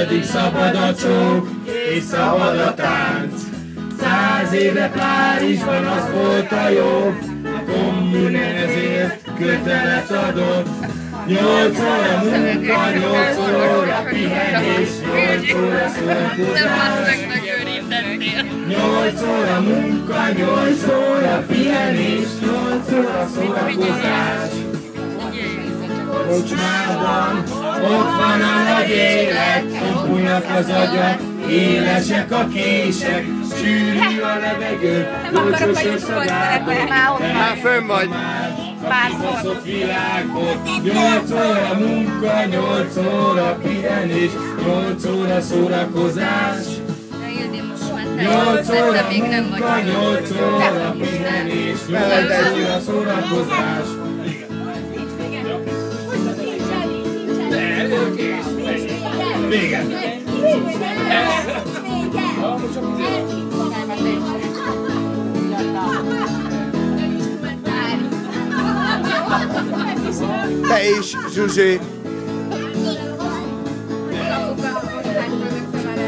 pedig szabad a csók, és szabad a tánc. 100 éve Párizsban az volt a jó, a kommune ezért kötelet adott. 8 óra munka, 8 óra pihenés, 8 óra szórakozás. 8 óra munka, 8 óra pihenés, 8 óra szórakozás. Kocsmában ott van a nagy élet, pumpulnak az agyak, élesek a kések, sűrű a levegő, dolcsos összagálban. Már fönn vagy. Kibaszott világot, 8 óra munka, 8 óra pihenés, 8 óra szórakozás. 8 óra munka, 8 óra pihenés, 8 óra szórakozás. Vége! Te is, Zsuzsi!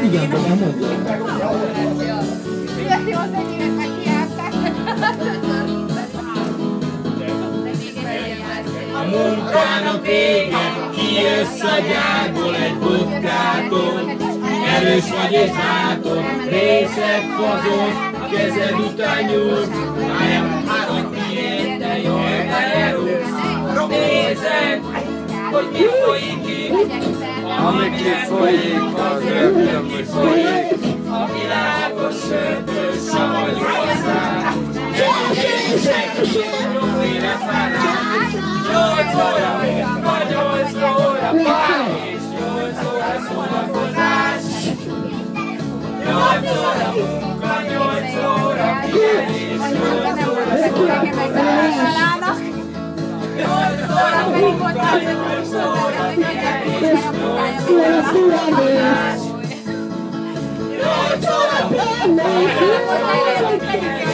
Igen, de nem mondom. Jó, az egyének megkiállták. A munkának vége, kijössz a gyárból egy vodkától. Erős vagy és bátor, részeg fazol, a kezed után nyúlsz. Három miért, de jaj, de elrúgsz. Nézed, hogy mi folyik itt. Ami kifolyik, az rögtön kifolyik. A világos sörtől savanyú hozzá. Jó élet már rá. 8 óra munka, 8 óra pihenés, 8 óra szórakozás. 8 óra munka, 8 óra pihenés, 8 óra szórakozás. 8 óra munka, 8 óra pihenés, 8 óra szórakozás. 8 óra munka, 8 óra pihenés.